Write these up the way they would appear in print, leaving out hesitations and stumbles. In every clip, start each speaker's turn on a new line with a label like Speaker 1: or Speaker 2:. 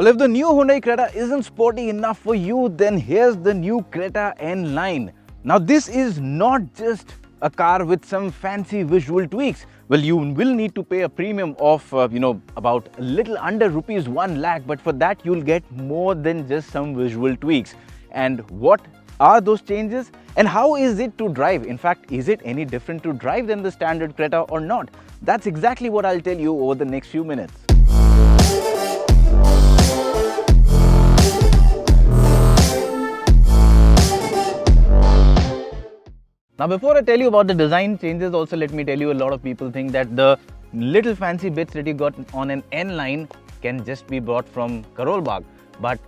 Speaker 1: Well, if the new Hyundai Creta isn't sporty enough for you, then here's the new Creta N Line. Now, this is not just a car with some fancy visual tweaks. Well, you will need to pay a premium of, about a little under rupees 1 lakh, but for that, you'll get more than just some visual tweaks. And what are those changes? And how is it to drive? In fact, is it any different to drive than the standard Creta or not? That's exactly what I'll tell you over the next few minutes. Now, before I tell you about the design changes, also let me tell you, a lot of people think that the little fancy bits that you got on an N line can just be brought from Karol Bagh. But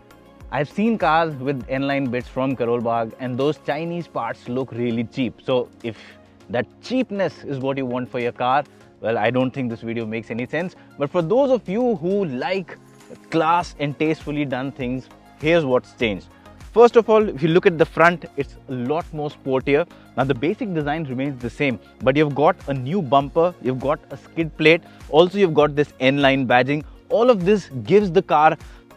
Speaker 1: I've seen cars with N line bits from Karol Bagh, and those Chinese parts look really cheap. So if that cheapness is what you want for your car, well, I don't think this video makes any sense. But for those of you who like class and tastefully done things, here's what's changed. First of all, if you look at the front, it's a lot more sportier. Now, the basic design remains the same, but you've got a new bumper, you've got a skid plate, also you've got this N-line badging. All of this gives the car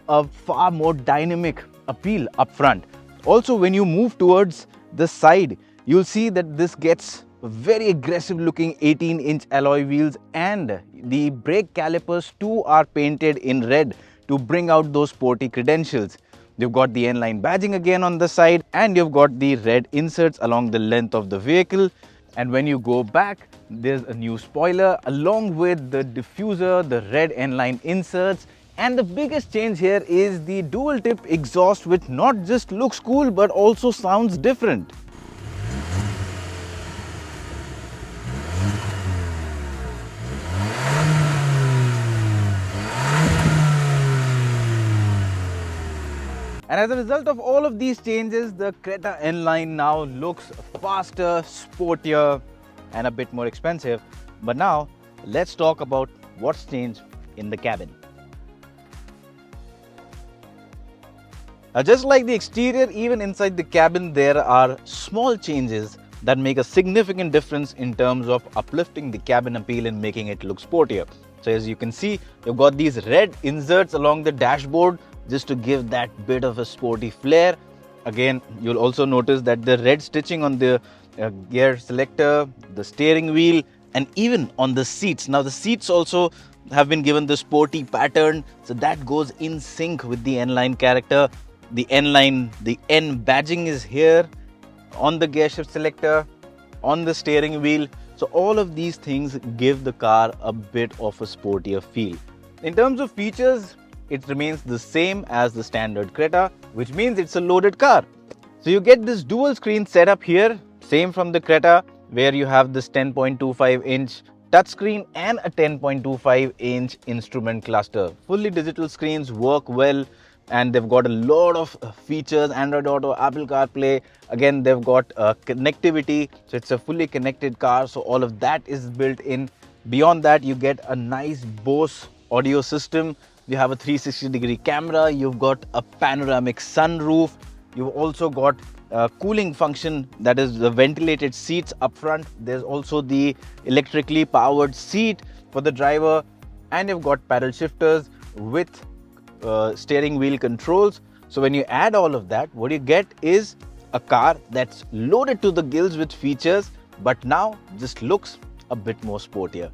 Speaker 1: a far more dynamic appeal up front. Also, when you move towards the side, you'll see that this gets very aggressive looking 18-inch alloy wheels, and the brake calipers too are painted in red to bring out those sporty credentials. You've got the N-line badging again on the side, and you've got the red inserts along the length of the vehicle. And when you go back, there's a new spoiler along with the diffuser, the red N-line inserts. And the biggest change here is the dual tip exhaust, which not just looks cool but also sounds different. And as a result of all of these changes, the Creta N Line now looks faster, sportier, and a bit more expensive. But now, let's talk about what's changed in the cabin. Now, just like the exterior, even inside the cabin, there are small changes that make a significant difference in terms of uplifting the cabin appeal and making it look sportier. So as you can see, you've got these red inserts along the dashboard, just to give that bit of a sporty flair. Again, you'll also notice that the red stitching on the gear selector, the steering wheel, and even on the seats. Now, the seats also have been given the sporty pattern, so that goes in sync with the N-line character. The N-line, the N badging is here on the gear shift selector, on the steering wheel. So all of these things give the car a bit of a sportier feel. In terms of features, it remains the same as the standard Creta, which means it's a loaded car. So you get this dual screen setup here, same from the Creta, where you have this 10.25-inch touchscreen and a 10.25-inch instrument cluster. Fully digital screens work well, and they've got a lot of features: Android Auto, Apple CarPlay. Again, they've got connectivity, so it's a fully connected car, so all of that is built in. Beyond that, you get a nice Bose audio system. You have a 360-degree camera, you've got a panoramic sunroof, you've also got a cooling function, that is the ventilated seats up front. There's also the electrically powered seat for the driver, and you've got paddle shifters with steering wheel controls. So when you add all of that, what you get is a car that's loaded to the gills with features, but now just looks a bit more sportier.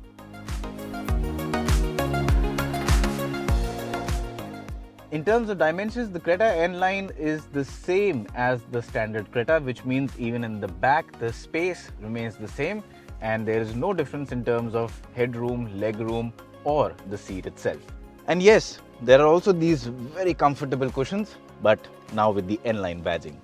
Speaker 1: In terms of dimensions, the Creta N Line is the same as the standard Creta, which means even in the back, the space remains the same, and there is no difference in terms of headroom, legroom, or the seat itself. And yes, there are also these very comfortable cushions, but now with the N Line badging.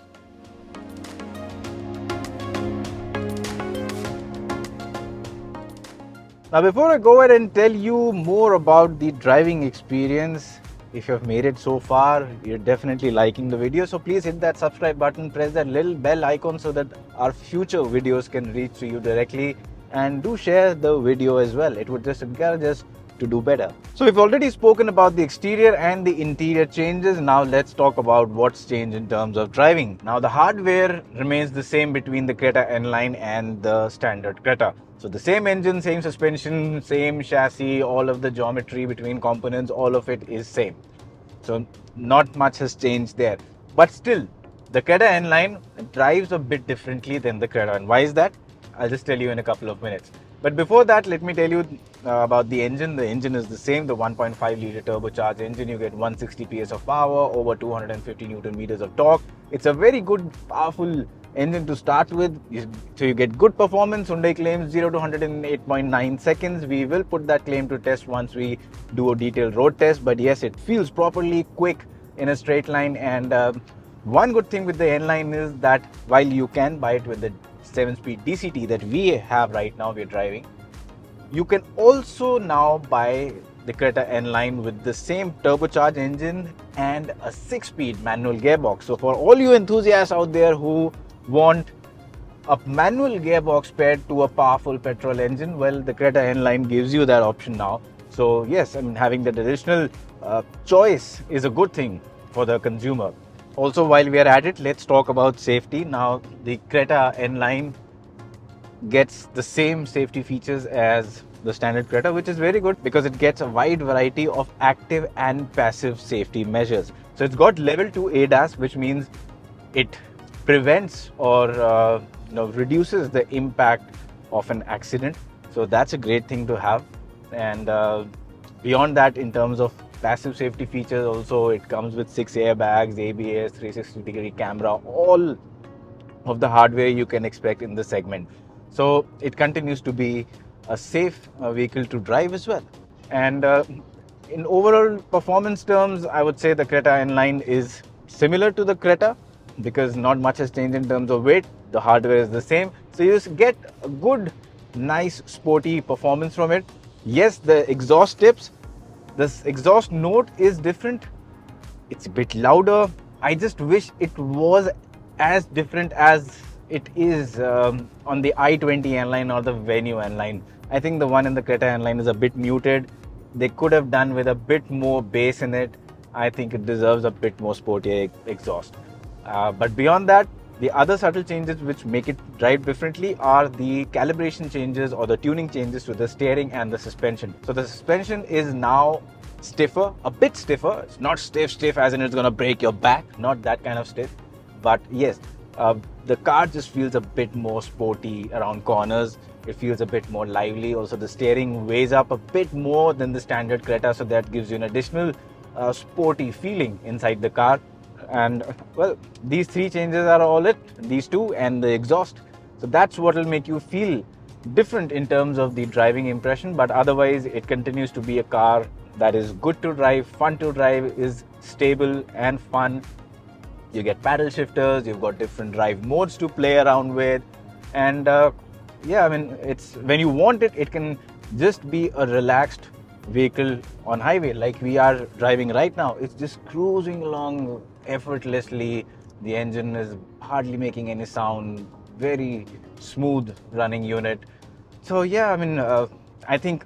Speaker 1: Now, before I go ahead and tell you more about the driving experience, if you have made it so far, you're definitely liking the video. So please hit that subscribe button, press that little bell icon so that our future videos can reach to you directly. And do share the video as well. It would just encourage us to do better. So we've already spoken about the exterior and the interior changes. Now let's talk about what's changed in terms of driving. Now the hardware remains the same between the Creta N Line and the standard Creta. So the same engine, same suspension, same chassis, all of the geometry between components, all of it is same. So not much has changed there. But still, the Creta N Line drives a bit differently than the Creta N. Why is that? I'll just tell you in a couple of minutes. But before that, let me tell you about the engine. The engine is the same, the 1.5 litre turbocharged engine. You get 160 PS of power, over 250 Newton meters of torque. It's a very good, powerful engine to start with. So you get good performance. Hyundai claims 0 to 100 in 8.9 seconds. We will put that claim to test once we do a detailed road test. But yes, it feels properly quick in a straight line. And one good thing with the N Line is that while you can buy it with the 7-speed DCT that we have right now, we're driving, you can also now buy the Creta N Line with the same turbocharged engine and a 6-speed manual gearbox. So for all you enthusiasts out there who want a manual gearbox paired to a powerful petrol engine, well, the Creta N Line gives you that option now. So yes, I mean, having that additional choice is a good thing for the consumer. Also, while we are at it, let's talk about safety. Now, the Creta N Line gets the same safety features as the standard Creta, which is very good because it gets a wide variety of active and passive safety measures. So it's got level 2 ADAS, which means it prevents or reduces the impact of an accident. So that's a great thing to have. And beyond that, in terms of passive safety features, also it comes with 6 airbags, ABS, 360-degree camera, all of the hardware you can expect in the segment. So it continues to be a safe vehicle to drive as well. And in overall performance terms, I would say the Creta N Line is similar to the Creta because not much has changed in terms of weight. The hardware is the same. So you just get a good, nice, sporty performance from it. Yes, the exhaust tips, this exhaust note is different. It's a bit louder. I just wish it was as different as it is on the i20 N Line or the Venue N Line. I think the one in the Creta N Line is a bit muted. They could have done with a bit more bass in it. I think it deserves a bit more sporty exhaust. But beyond that, the other subtle changes which make it drive differently are the calibration changes or the tuning changes to the steering and the suspension. So the suspension is now stiffer, a bit stiffer. It's not stiff as in it's going to break your back, not that kind of stiff. But yes, the car just feels a bit more sporty around corners. It feels a bit more lively. Also, the steering weighs up a bit more than the standard Creta, so that gives you an additional sporty feeling inside the car. And well, these three changes are all it, these two and the exhaust. So that's what will make you feel different in terms of the driving impression. But otherwise, it continues to be a car that is good to drive, fun to drive, is stable and fun. You get paddle shifters, you've got different drive modes to play around with. And yeah, I mean, it's when you want it, it can just be a relaxed vehicle on highway like we are driving right now. It's just cruising along effortlessly. The engine is hardly making any sound, very smooth running unit. So yeah, I mean, I think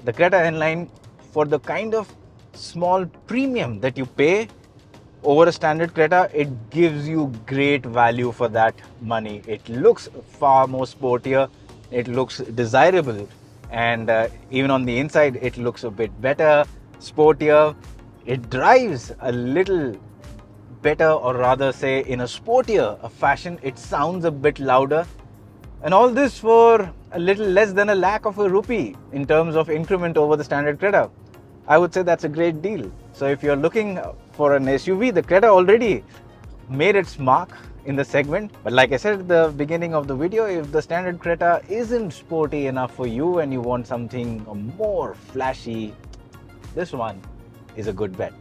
Speaker 1: the Creta N Line, for the kind of small premium that you pay over a standard Creta, it gives you great value for that money. It looks far more sportier, it looks desirable, and even on the inside it looks a bit better, sportier. It drives a little better, or rather say in a sportier fashion. It sounds a bit louder, and all this for a little less than ₹1,00,000 in terms of increment over the standard Creta. I would say that's a great deal. So if you're looking for an SUV, the Creta already made its mark in the segment. But like I said at the beginning of the video, if the standard Creta isn't sporty enough for you and you want something more flashy, this one is a good bet.